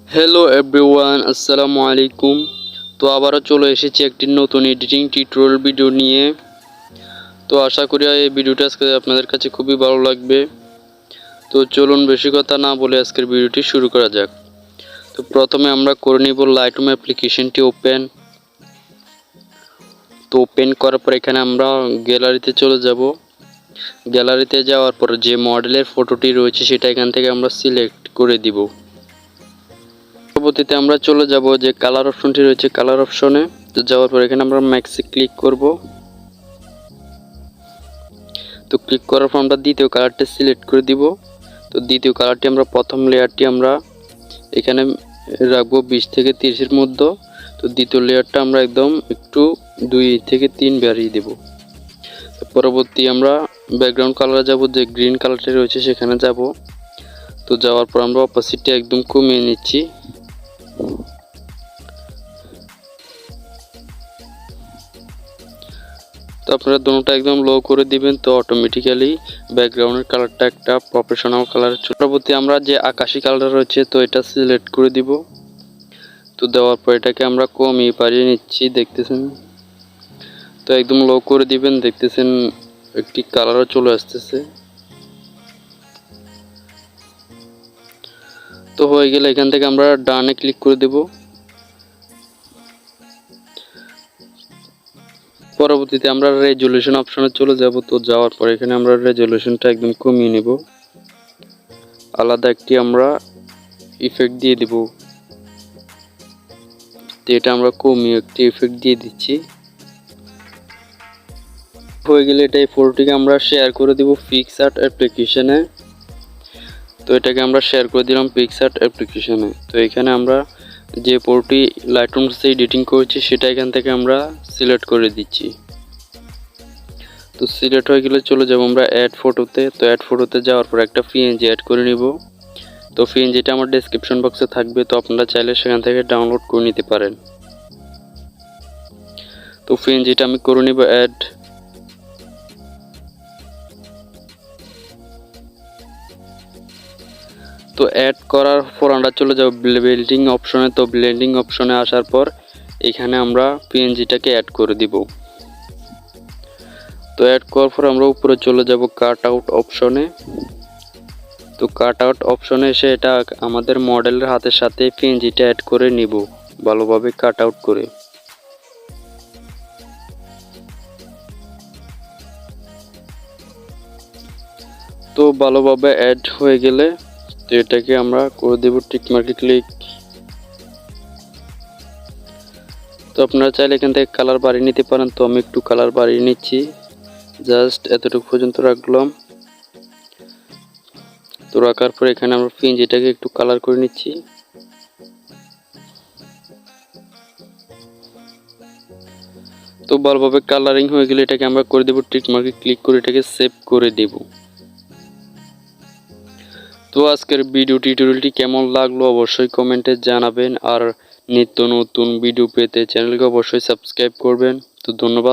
Hello everyone, আসসালামু আলাইকুম। তো আবারও চলে এসেছি একটি নতুন এডিটিং টিউটোরিয়াল ভিডিও নিয়ে। তো আশা করি এই ভিডিওটা আজকে আপনাদের কাছে খুবই ভালো লাগবে। তো চলুন বেশি কথা না বলে আজকের ভিডিওটি শুরু করা যাক। তো প্রথমে আমরা করে নিব লাইটরুম অ্যাপ্লিকেশনটি ওপেন। তো ওপেন করার পর এখানে আমরা গ্যালারিতে চলে যাব। গ্যালারিতে যাওয়ার পর যে মডেলের ফটোটি রয়েছে সেটা এখান থেকে আমরা সিলেক্ট করে দিব। পরবর্তীতে আমরা চলে যাব যে কালার অপশনটি রয়েছে কালার অপশনে। তো যাওয়ার পর এখানে আমরা ম্যাক্সে ক্লিক করব। তো ক্লিক করার পর আমরা দ্বিতীয় কালারটি সিলেক্ট করে দিব। তো দ্বিতীয় কালারটি আমরা প্রথম লেয়ারটি আমরা এখানে রাখবো 20 থেকে 30-এর মধ্যে। তো দ্বিতীয় লেয়ারটা আমরা একদম একটু 2 থেকে 3 বাড়িয়ে দেব। পরবর্তী আমরা ব্যাকগ্রাউন্ড কালারে যাব, যে গ্রিন কালারটি রয়েছে সেখানে যাব। তো যাওয়ার পর আমরা অপাসিটি একদম কমিয়ে নিচ্ছি। তো আপনারা দুটোটা একদম লো করে দিবেন, তো অটোমেটিক্যালি ব্যাকগ্রাউন্ডের কালারটা একটা প্রফেশনাল কালার। পরবর্তী আমরা যে আকাশি কালার রয়েছে তো এটা সিলেক্ট করে দিব। তো দেওয়ার পর এটাকে আমরা কমিয়ে বাড়িয়ে নিচ্ছি, দেখতেছেন। তো একদম লো করে দিবেন, দেখতেছেন একটি কালারও চলে আসতেছে। তো হয়ে গেলে এখান থেকে আমরা ডানে ক্লিক করে দেব। পরবর্তীতে আমরা রেজুলেশন অপশনে চলে যাব। তো যাওয়ার পর এখানে আমরা রেজুলেশনটা একদম কমিয়ে নেব। আলাদা একটি আমরা ইফেক্ট দিয়ে দিব। তো এটা আমরা কমিয়ে একটি ইফেক্ট দিয়ে দিচ্ছি। হয়ে গেলে এটা এই ফটোটিকে আমরা শেয়ার করে দিব পিক্সার্ট অ্যাপ্লিকেশনে। তো এটাকে আমরা শেয়ার করে দিলাম পিক্সার্ট অ্যাপ্লিকেশনে। তো এখানে আমরা যে ফটোটি লাইটরুম থেকে এডিটিং করেছি সেটা এখান থেকে আমরা সিলেক্ট করে দিচ্ছি। তো সিলেক্ট হয়ে গেলে চলে যাব আমরা অ্যাড ফটোতে। তো অ্যাড ফটোতে যাওয়ার পর একটা পিএনজি অ্যাড করে নিব। তো পিএনজিটা আমার ডেসক্রিপশন বক্সে থাকবে, তো আপনারা চাইলে সেখান থেকে ডাউনলোড করে নিতে পারেন। তো পিএনজিটা আমি করে নিব অ্যাড। তো অ্যাড করার পর আমরা চলে যাব ব্লেন্ডিং অপশনে। তো ব্লেন্ডিং অপশনে আসার পর এখানে আমরা পিএনজিটাকে অ্যাড করে দিব। তো অ্যাড করার পর আমরা উপরে চলে যাব কাট আউট অপশনে। তো কাট আউট অপশনে এসে এটা আমাদের মডেলের হাতের সাথে পিএনজিটা অ্যাড করে নিব, ভালোভাবে কাট আউট করে। তো ভালোভাবে অ্যাড হয়ে গেলে তো এটাকে আমরা করে দেব টিক মার্কে ক্লিক। তো আপনারা চাইলে এখান থেকে কালার বাড়িয়ে নিতে পারেন। তো আমি একটু কালার বাড়িয়ে নিচ্ছি, জাস্ট এতটুকু পর্যন্ত রাখলাম। তো রাখার পর এখানে আমরা পিএনজিটাকে একটু কালার করে নিচ্ছি। তো ভালোভাবে কালারিং হয়ে গেলে এটাকে আমরা করে দেব টিক মার্কে ক্লিক করে এটাকে সেভ করে দেব। তো আজকের ভিডিও টিউটোরিয়ালটি কেমন লাগলো অবশ্যই কমেন্টে জানাবেন, আর নিত্য নতুন ভিডিও পেতে চ্যানেলকে অবশ্যই সাবস্ক্রাইব করবেন। তো ধন্যবাদ।